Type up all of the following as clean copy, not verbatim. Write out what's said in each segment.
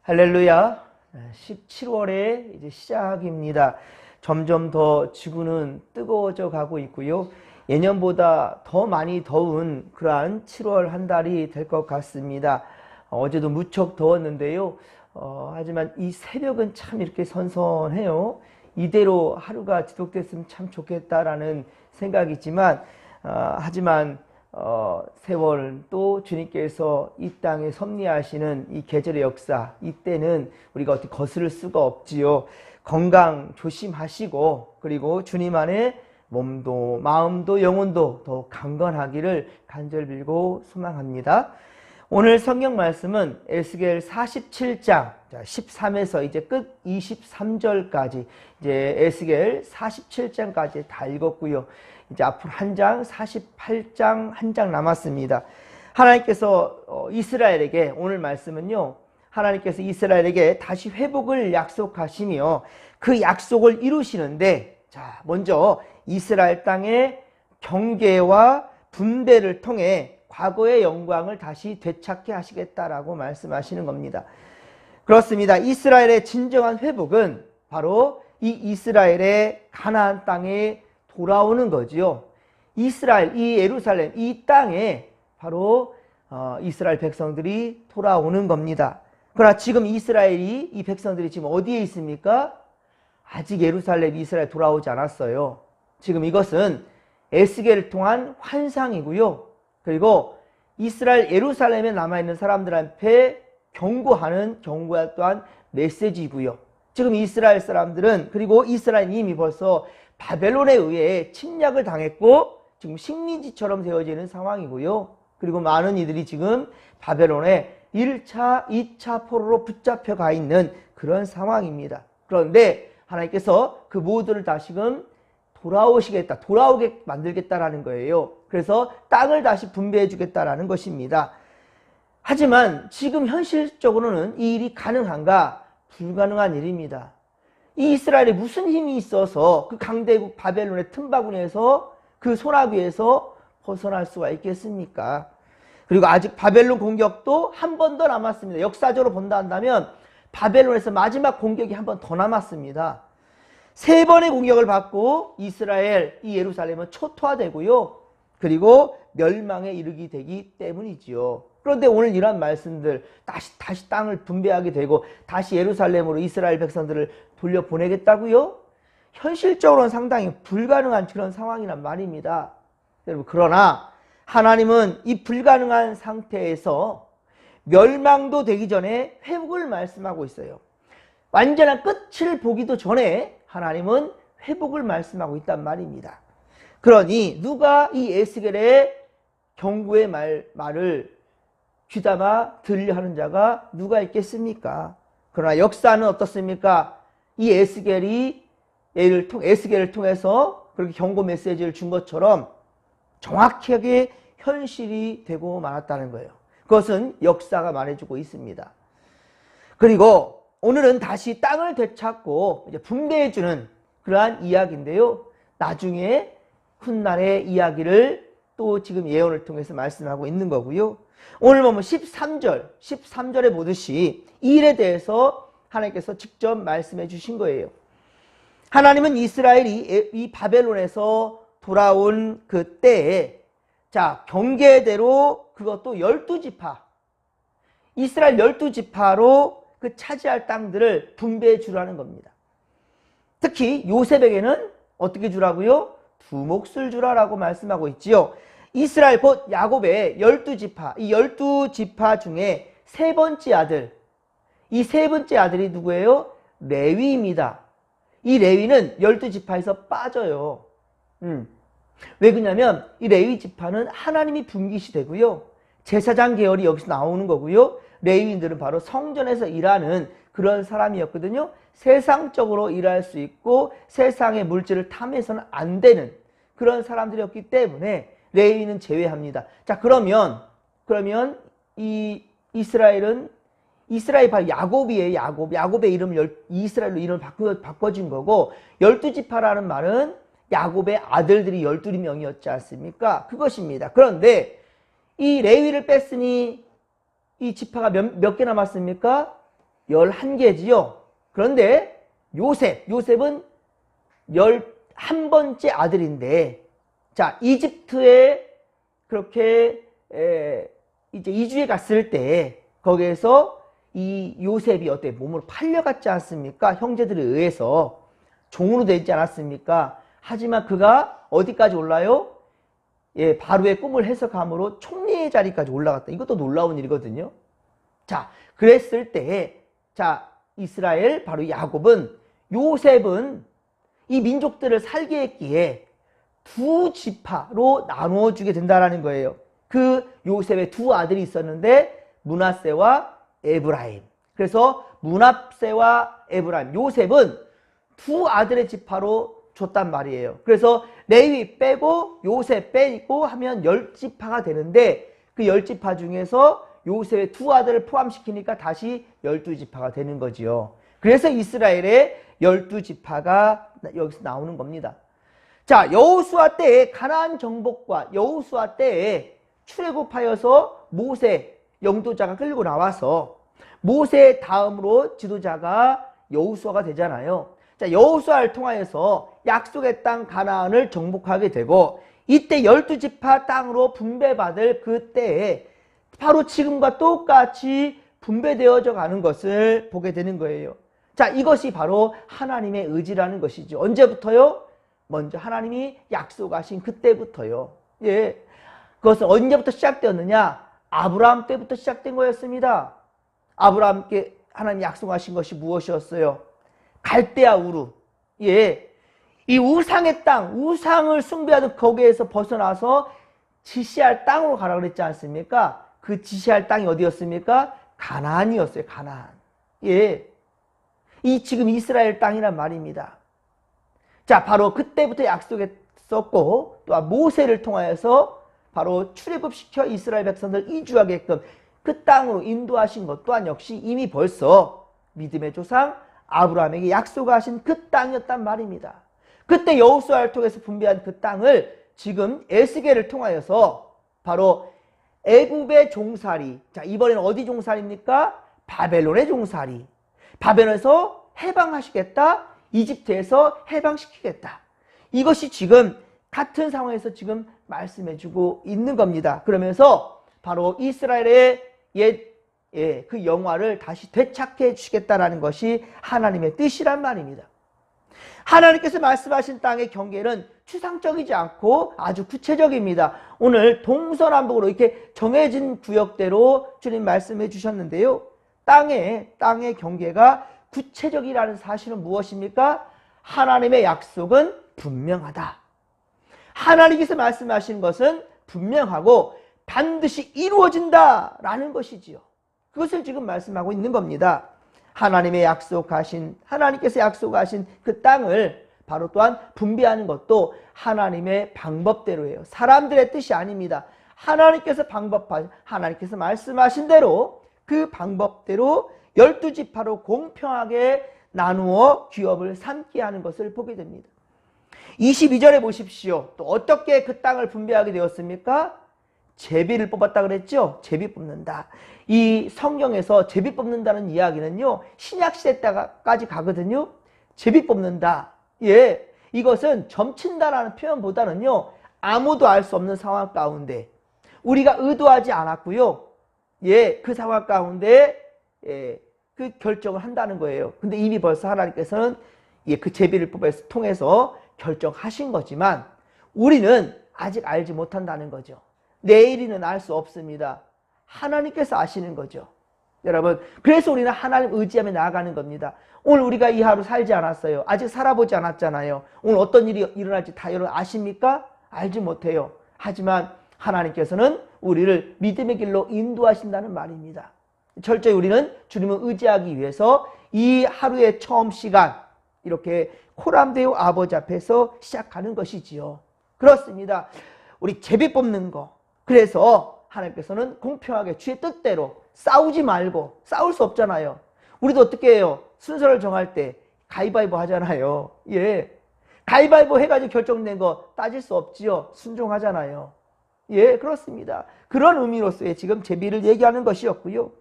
할렐루야. 17월의 이제 시작입니다. 점점 더 지구는 뜨거워져 가고 있고요. 예년보다 더 많이 더운 그러한 7월 한 달이 될 것 같습니다. 어제도 무척 더웠는데요. 하지만 이 새벽은 참 이렇게 선선해요. 이대로 하루가 지속됐으면 참 좋겠다라는 생각이지만, 하지만 세월 또 주님께서 이 땅에 섭리하시는 이 계절의 역사, 이때는 우리가 어떻게 거스를 수가 없지요. 건강 조심하시고, 그리고 주님 안에 몸도 마음도 영혼도 더 강건하기를 간절히 빌고 소망합니다. 오늘 성경 말씀은 에스겔 47장 13에서 이제 끝 23절까지 이제 에스겔 47장까지 다 읽었고요. 이제 앞으로 한 장 48장 한 장 남았습니다. 하나님께서 이스라엘에게, 오늘 말씀은요, 하나님께서 이스라엘에게 다시 회복을 약속하시며 그 약속을 이루시는데, 자, 먼저 이스라엘 땅의 경계와 분배를 통해 과거의 영광을 다시 되찾게 하시겠다라고 말씀하시는 겁니다. 그렇습니다. 이스라엘의 진정한 회복은 바로 이 이스라엘의 가나안 땅에 돌아오는 거지요. 이스라엘, 이 예루살렘, 이 땅에 바로 이스라엘 백성들이 돌아오는 겁니다. 그러나 지금 이스라엘이, 이 백성들이 지금 어디에 있습니까? 아직 예루살렘, 이스라엘 돌아오지 않았어요. 지금 이것은 에스겔을 통한 환상이고요. 그리고 이스라엘 예루살렘에 남아있는 사람들한테 경고와 또한 메시지이고요. 지금 이스라엘 사람들은, 그리고 이스라엘이 이미 벌써 바벨론에 의해 침략을 당했고 지금 식민지처럼 되어지는 상황이고요. 그리고 많은 이들이 지금 바벨론에 1차, 2차 포로로 붙잡혀 가 있는 그런 상황입니다. 그런데 하나님께서 그 모두를 다시금 돌아오게 만들겠다라는 거예요. 그래서 땅을 다시 분배해 주겠다라는 것입니다. 하지만 지금 현실적으로는 이 일이 가능한가? 불가능한 일입니다. 이 이스라엘에 무슨 힘이 있어서 그 강대국 바벨론의 틈바구니에서, 그 소나기에서 벗어날 수가 있겠습니까? 그리고 아직 바벨론 공격도 한 번 더 남았습니다. 역사적으로 본다 한다면 바벨론에서 마지막 공격이 한 번 더 남았습니다. 3번의 공격을 받고 이스라엘, 이 예루살렘은 초토화되고요. 그리고 멸망에 이르게 되기 때문이지요. 그런데 오늘 이런 말씀들, 다시 땅을 분배하게 되고 다시 예루살렘으로 이스라엘 백성들을 돌려보내겠다고요? 현실적으로는 상당히 불가능한 그런 상황이란 말입니다. 여러분, 그러나 하나님은 이 불가능한 상태에서 멸망도 되기 전에 회복을 말씀하고 있어요. 완전한 끝을 보기도 전에 하나님은 회복을 말씀하고 있단 말입니다. 그러니 누가 이 에스겔의 경고의 말을 귀담아 들으려 하는 자가 누가 있겠습니까? 그러나 역사는 어떻습니까? 이 에스겔을 통해서 그렇게 경고 메시지를 준 것처럼 정확하게 현실이 되고 말았다는 거예요. 그것은 역사가 말해주고 있습니다. 그리고 오늘은 다시 땅을 되찾고 이제 분배해주는 그러한 이야기인데요. 나중에 훗날의 이야기를 또 지금 예언을 통해서 말씀하고 있는 거고요. 오늘 보면 13절에 보듯이 이 일에 대해서 하나님께서 직접 말씀해 주신 거예요. 하나님은 이스라엘이 이 바벨론에서 돌아온 그 때에, 자, 경계대로 그것도 12지파, 이스라엘 12지파로 그 차지할 땅들을 분배해 주라는 겁니다. 특히 요셉에게는 어떻게 주라고요? 2몫을 주라라고 말씀하고 있지요. 이스라엘 곧 야곱의 12지파, 이 12지파 중에 세 번째 아들, 이 세 번째 아들이 누구예요? 레위입니다. 이 레위는 12지파에서 빠져요. 왜 그러냐면 이 레위 지파는 하나님이 분깃이 되고요. 제사장 계열이 여기서 나오는 거고요. 레위인들은 바로 성전에서 일하는 그런 사람이었거든요. 세상적으로 일할 수 있고 세상의 물질을 탐해서는 안 되는 그런 사람들이었기 때문에 레위는 제외합니다. 자, 그러면 이 이스라엘 바로 야곱이에요. 야곱의 이름을 이스라엘로 이름을 바꿔준 거고, 12지파라는 말은 야곱의 아들들이 12명이었지 않습니까? 그것입니다. 그런데 이 레위를 뺐으니 이 지파가 몇 개 남았습니까? 11개지요. 그런데 요셉은 11번째 아들인데, 자, 이집트에 그렇게 이제 이주해 갔을 때 거기에서 이 요셉이 어때 몸으로 팔려갔지 않습니까? 형제들에 의해서 종으로 되지 않았습니까? 하지만 그가 어디까지 올라요? 예, 바로의 꿈을 해석함으로 총리의 자리까지 올라갔다. 이것도 놀라운 일이거든요. 자, 그랬을 때, 자, 이스라엘, 바로 요셉은 이 민족들을 살게 했기에 두 지파로 나누어주게 된다는 거예요. 그 요셉의 두 아들이 있었는데 므낫세와 에브라임. 그래서 므낫세와 에브라임, 요셉은 두 아들의 지파로 줬단 말이에요. 그래서 레위 빼고 요셉 빼고 하면 10지파가 되는데 그 10지파 중에서 요셉의 두 아들을 포함시키니까 다시 12지파가 되는 거지요. 그래서 이스라엘의 12지파가 여기서 나오는 겁니다. 자, 여호수아 때에 가나안 정복과 여호수아 때에 출애굽하여서 모세 영도자가 끌고 나와서 모세 다음으로 지도자가 여호수아가 되잖아요. 자, 여호수아를 통하여서 약속의 땅 가나안을 정복하게 되고 이때 12지파 땅으로 분배받을 그때에 바로 지금과 똑같이 분배되어져 가는 것을 보게 되는 거예요. 자, 이것이 바로 하나님의 의지라는 것이죠. 언제부터요? 먼저 하나님이 약속하신 그때부터요. 예. 그것은 언제부터 시작되었느냐? 아브라함 때부터 시작된 거였습니다. 아브라함께 하나님 약속하신 것이 무엇이었어요? 갈대아 우르. 예. 이 우상의 땅, 우상을 숭배하던 거기에서 벗어나서 지시할 땅으로 가라 그랬지 않습니까? 그 지시할 땅이 어디였습니까? 가나안이었어요. 가나안. 예. 이 지금 이스라엘 땅이란 말입니다. 자, 바로 그때부터 약속했었고 또한 모세를 통하여서 바로 출애굽시켜 이스라엘 백성들 이주하게끔 그 땅으로 인도하신 것 또한 역시 이미 벌써 믿음의 조상 아브라함에게 약속하신 그 땅이었단 말입니다. 그때 여호수아를 통해서 분배한 그 땅을 지금 에스겔을 통하여서 바로 애굽의 종살이, 자, 이번에는 어디 종살입니까? 바벨론의 종살이. 바벨론에서 해방하시겠다. 이집트에서 해방시키겠다. 이것이 지금 같은 상황에서 지금 말씀해주고 있는 겁니다. 그러면서 바로 이스라엘의 그 영화를 다시 되찾게 해주시겠다라는 것이 하나님의 뜻이란 말입니다. 하나님께서 말씀하신 땅의 경계는 추상적이지 않고 아주 구체적입니다. 오늘 동서남북으로 이렇게 정해진 구역대로 주님 말씀해 주셨는데요. 땅의 경계가 구체적이라는 사실은 무엇입니까? 하나님의 약속은 분명하다. 하나님께서 말씀하신 것은 분명하고 반드시 이루어진다라는 것이지요. 그것을 지금 말씀하고 있는 겁니다. 하나님께서 약속하신 그 땅을 바로 또한 분배하는 것도 하나님의 방법대로예요. 사람들의 뜻이 아닙니다. 하나님께서 말씀하신 대로 그 방법대로 12지파로 공평하게 나누어 기업을 삼게 하는 것을 보게 됩니다. 22절에 보십시오. 또 어떻게 그 땅을 분배하게 되었습니까? 제비를 뽑았다 그랬죠? 제비 뽑는다. 이 성경에서 제비 뽑는다는 이야기는요, 신약시대 때까지 가거든요. 제비 뽑는다. 예. 이것은 점친다라는 표현보다는요, 아무도 알 수 없는 상황 가운데, 우리가 의도하지 않았고요. 예. 그 상황 가운데, 그 결정을 한다는 거예요. 근데 이미 벌써 하나님께서는 그 제비를 통해서 결정하신 거지만, 우리는 아직 알지 못한다는 거죠. 내일이는 알 수 없습니다. 하나님께서 아시는 거죠. 여러분, 그래서 우리는 하나님 의지하며 나아가는 겁니다. 오늘 우리가 이 하루 살지 않았어요. 아직 살아보지 않았잖아요. 오늘 어떤 일이 일어날지 다 여러분 아십니까? 알지 못해요. 하지만 하나님께서는 우리를 믿음의 길로 인도하신다는 말입니다. 철저히 우리는 주님을 의지하기 위해서 이 하루의 처음 시간 이렇게 코람데오 아버지 앞에서 시작하는 것이지요. 그렇습니다. 우리 제비 뽑는 거. 그래서 하나님께서는 공평하게 주의 뜻대로 싸우지 말고, 싸울 수 없잖아요. 우리도 어떻게 해요? 순서를 정할 때 가위바위보 하잖아요. 예. 가위바위보 해가지고 결정된 거 따질 수 없지요. 순종하잖아요. 예, 그렇습니다. 그런 의미로서의 지금 제비를 얘기하는 것이었고요.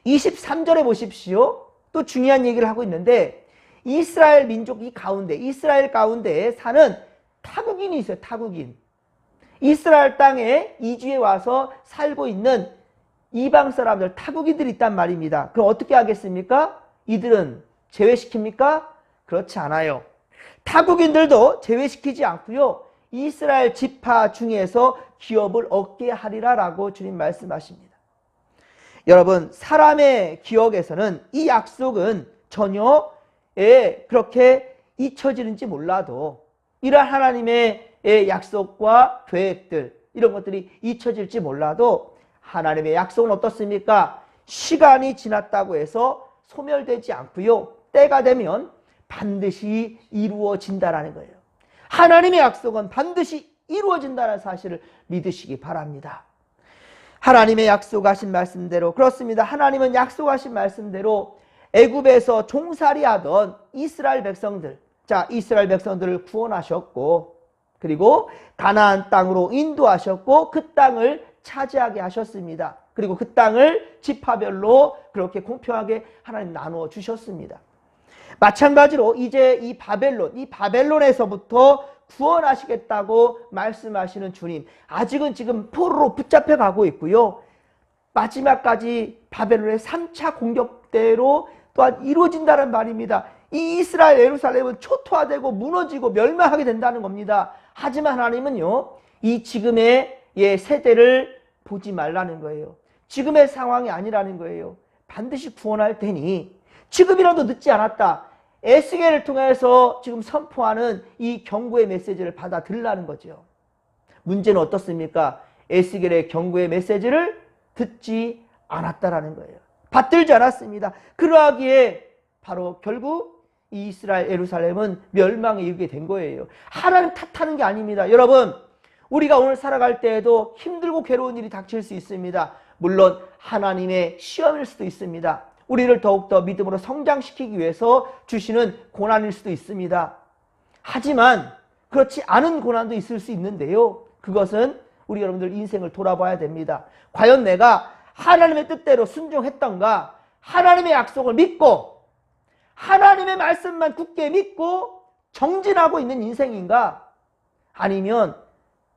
23절에 보십시오. 또 중요한 얘기를 하고 있는데 이스라엘 민족 이스라엘 가운데 사는 타국인이 있어요. 타국인. 이스라엘 땅에 이주해 와서 살고 있는 이방 사람들, 타국인들이 있단 말입니다. 그럼 어떻게 하겠습니까? 이들은 제외시킵니까? 그렇지 않아요. 타국인들도 제외시키지 않고요. 이스라엘 지파 중에서 기업을 얻게 하리라 라고 주님 말씀하십니다. 여러분, 사람의 기억에서는 이 약속은 전혀 그렇게 잊혀지는지 몰라도 이러한 하나님의 약속과 계획들 이런 것들이 잊혀질지 몰라도 하나님의 약속은 어떻습니까? 시간이 지났다고 해서 소멸되지 않고요. 때가 되면 반드시 이루어진다라는 거예요. 하나님의 약속은 반드시 이루어진다는 사실을 믿으시기 바랍니다. 하나님의 약속하신 말씀대로 그렇습니다. 하나님은 약속하신 말씀대로 애굽에서 종살이하던 이스라엘 백성들, 이스라엘 백성들을 구원하셨고 그리고 가나안 땅으로 인도하셨고 그 땅을 차지하게 하셨습니다. 그리고 그 땅을 지파별로 그렇게 공평하게 하나님 나누어 주셨습니다. 마찬가지로 이제 이 바벨론에서부터 구원하시겠다고 말씀하시는 주님, 아직은 지금 포로로 붙잡혀 가고 있고요. 마지막까지 바벨론의 3차 공격대로 또한 이루어진다는 말입니다. 이 이스라엘 예루살렘은 초토화되고 무너지고 멸망하게 된다는 겁니다. 하지만 하나님은요, 이 지금의 세대를 보지 말라는 거예요. 지금의 상황이 아니라는 거예요. 반드시 구원할 테니 지금이라도 늦지 않았다. 에스겔을 통해서 지금 선포하는 이 경고의 메시지를 받아들라는 거죠. 문제는 어떻습니까? 에스겔의 경고의 메시지를 듣지 않았다라는 거예요. 받들지 않았습니다. 그러하기에 바로 결국 이 이스라엘 예루살렘은 멸망에 이르게 된 거예요. 하나님 탓하는 게 아닙니다. 여러분, 우리가 오늘 살아갈 때에도 힘들고 괴로운 일이 닥칠 수 있습니다. 물론 하나님의 시험일 수도 있습니다. 우리를 더욱더 믿음으로 성장시키기 위해서 주시는 고난일 수도 있습니다. 하지만 그렇지 않은 고난도 있을 수 있는데요. 그것은 우리 여러분들 인생을 돌아봐야 됩니다. 과연 내가 하나님의 뜻대로 순종했던가? 하나님의 약속을 믿고 하나님의 말씀만 굳게 믿고 정진하고 있는 인생인가? 아니면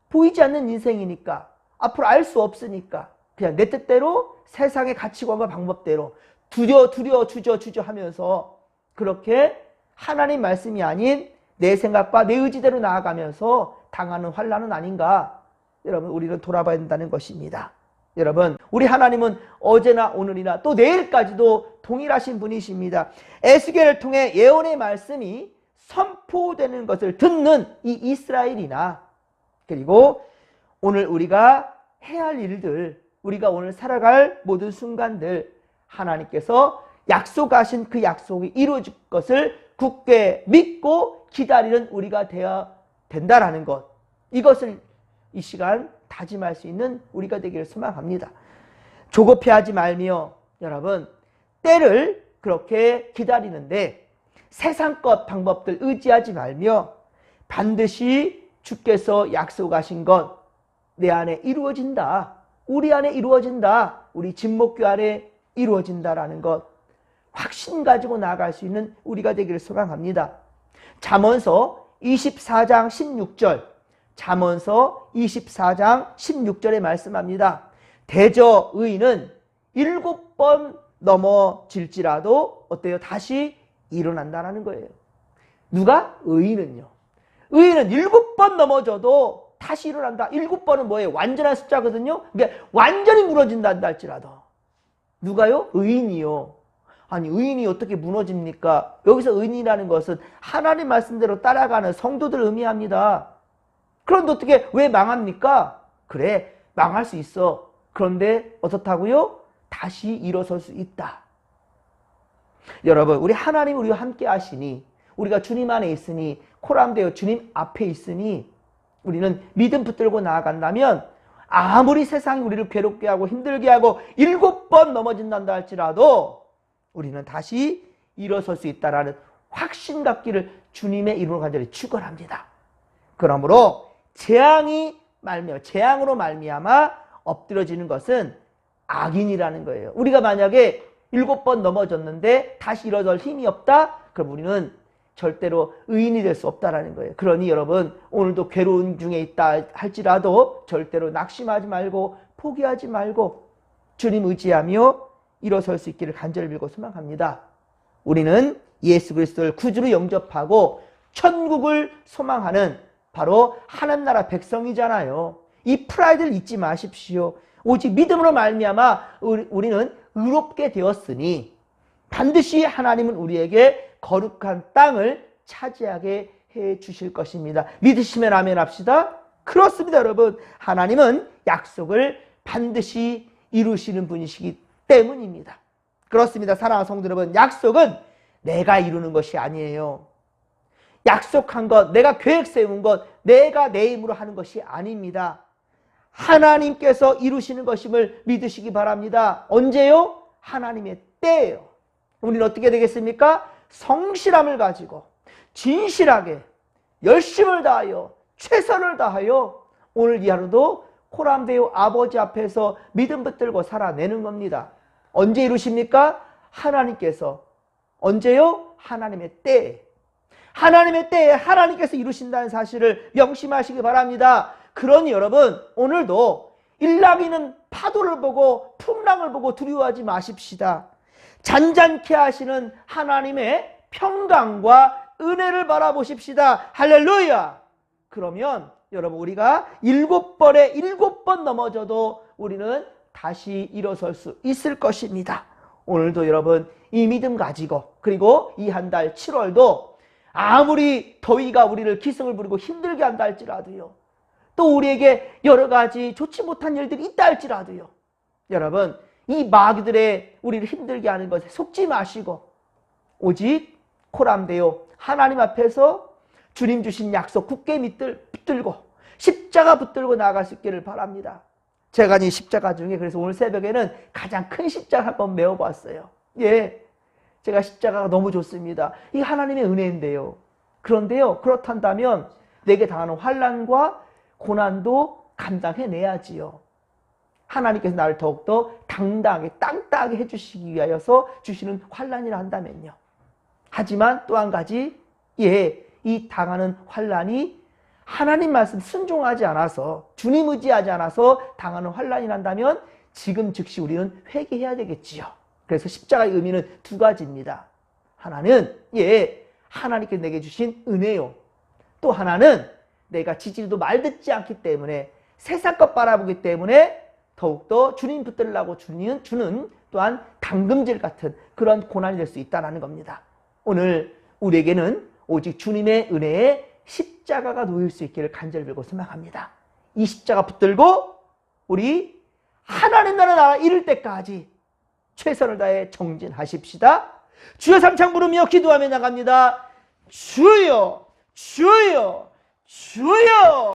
보이지 않는 인생이니까 앞으로 알 수 없으니까 그냥 내 뜻대로 세상의 가치관과 방법대로 두려 주저 하면서 그렇게 하나님 말씀이 아닌 내 생각과 내 의지대로 나아가면서 당하는 환난은 아닌가? 여러분, 우리는 돌아봐야 된다는 것입니다. 여러분, 우리 하나님은 어제나 오늘이나 또 내일까지도 동일하신 분이십니다. 에스겔을 통해 예언의 말씀이 선포되는 것을 듣는 이 이스라엘이나 그리고 오늘 우리가 해야 할 일들, 우리가 오늘 살아갈 모든 순간들 하나님께서 약속하신 그 약속이 이루어질 것을 굳게 믿고 기다리는 우리가 되어야 된다라는 것, 이것을 이 시간 다짐할 수 있는 우리가 되기를 소망합니다. 조급해하지 말며 여러분, 때를 그렇게 기다리는데 세상 것 방법들 의지하지 말며 반드시 주께서 약속하신 것 내 안에 이루어진다, 우리 안에 이루어진다, 우리 진목교 안에 이루어진다라는 것 확신 가지고 나아갈 수 있는 우리가 되기를 소망합니다. 잠언서 24장 16절, 잠언서 24장 16절에 말씀합니다. 대저 의인은 7번 넘어질지라도 어때요? 다시 일어난다는 거예요. 누가? 의인은요. 의인은 7번 넘어져도 다시 일어난다. 7번은 뭐예요? 완전한 숫자거든요. 그러니까 완전히 무너진다 할지라도. 누가요? 의인이요. 아니, 의인이 어떻게 무너집니까? 여기서 의인이라는 것은 하나님 말씀대로 따라가는 성도들 의미합니다. 그런데 어떻게 왜 망합니까? 그래, 망할 수 있어. 그런데 어떻다고요? 다시 일어설 수 있다. 여러분, 우리 하나님 우리와 함께 하시니, 우리가 주님 안에 있으니, 코람되어 주님 앞에 있으니 우리는 믿음 붙들고 나아간다면 아무리 세상이 우리를 괴롭게 하고 힘들게 하고 7번 넘어진단다 할지라도 우리는 다시 일어설 수 있다라는 확신 갖기를 주님의 이름으로 간절히 축원합니다. 그러므로 재앙으로 말미암아 엎드려지는 것은 악인이라는 거예요. 우리가 만약에 7번 넘어졌는데 다시 일어설 힘이 없다? 그럼 우리는 절대로 의인이 될 수 없다라는 거예요. 그러니 여러분, 오늘도 괴로운 중에 있다 할지라도 절대로 낙심하지 말고 포기하지 말고 주님 의지하며 일어설 수 있기를 간절히 빌고 소망합니다. 우리는 예수 그리스도를 구주로 영접하고 천국을 소망하는 바로 하나님 나라 백성이잖아요. 이 프라이드를 잊지 마십시오. 오직 믿음으로 말미암아 우리는 의롭게 되었으니 반드시 하나님은 우리에게 거룩한 땅을 차지하게 해 주실 것입니다. 믿으시면 아멘 합시다. 그렇습니다, 여러분. 하나님은 약속을 반드시 이루시는 분이시기 때문입니다. 그렇습니다, 사랑하는 성도 여러분. 약속은 내가 이루는 것이 아니에요. 약속한 것, 내가 계획 세운 것, 내가 내 힘으로 하는 것이 아닙니다. 하나님께서 이루시는 것임을 믿으시기 바랍니다. 언제요? 하나님의 때예요. 우리는 어떻게 되겠습니까? 성실함을 가지고 진실하게 열심을 다하여 최선을 다하여 오늘 이 하루도 코람데오 아버지 앞에서 믿음 붙들고 살아내는 겁니다. 언제 이루십니까? 하나님께서. 언제요? 하나님의 때에. 하나님의 때에 하나님께서 이루신다는 사실을 명심하시기 바랍니다. 그러니 여러분, 오늘도 일나비는 파도를 보고 풍랑을 보고 두려워하지 마십시다. 잔잔케 하시는 하나님의 평강과 은혜를 바라보십시다. 할렐루야! 그러면 여러분, 우리가 7번에 7번 넘어져도 우리는 다시 일어설 수 있을 것입니다. 오늘도 여러분 이 믿음 가지고, 그리고 이 한 달 7월도 아무리 더위가 우리를 기승을 부리고 힘들게 한다 할지라도요, 또 우리에게 여러 가지 좋지 못한 일들이 있다 할지라도요, 여러분 이 마귀들의 우리를 힘들게 하는 것에 속지 마시고 오직 코람데오 하나님 앞에서 주님 주신 약속 굳게 붙들고 십자가 붙들고 나아갈 수 있기를 바랍니다. 제가 이 십자가 중에 그래서 오늘 새벽에는 가장 큰 십자가 한번 메워봤어요. 예, 제가 십자가가 너무 좋습니다. 이게 하나님의 은혜인데요. 그런데요, 그렇단다면 내게 당하는 환난과 고난도 감당해내야지요. 하나님께서 나를 더욱더 당당하게 땅땅하게 해주시기 위하여서 주시는 환난이라 한다면요. 하지만 또 한 가지, 이 당하는 환난이 하나님 말씀 순종하지 않아서, 주님 의지하지 않아서 당하는 환난이란다면 지금 즉시 우리는 회개해야 되겠지요. 그래서 십자가의 의미는 두 가지입니다. 하나는 하나님께서 내게 주신 은혜요. 또 하나는 내가 지지리도 말 듣지 않기 때문에, 세상 것 바라보기 때문에 더욱더 주님 붙들라고 주는 또한 당금질 같은 그런 고난이 될 수 있다는 겁니다. 오늘 우리에게는 오직 주님의 은혜에 십자가가 놓일 수 있기를 간절히 빌고 소망합니다. 이 십자가 붙들고 우리 하나님 나라 이룰 때까지 최선을 다해 정진하십시다. 주여 삼창 부르며 기도하며 나갑니다. 주여, 주여, 주여.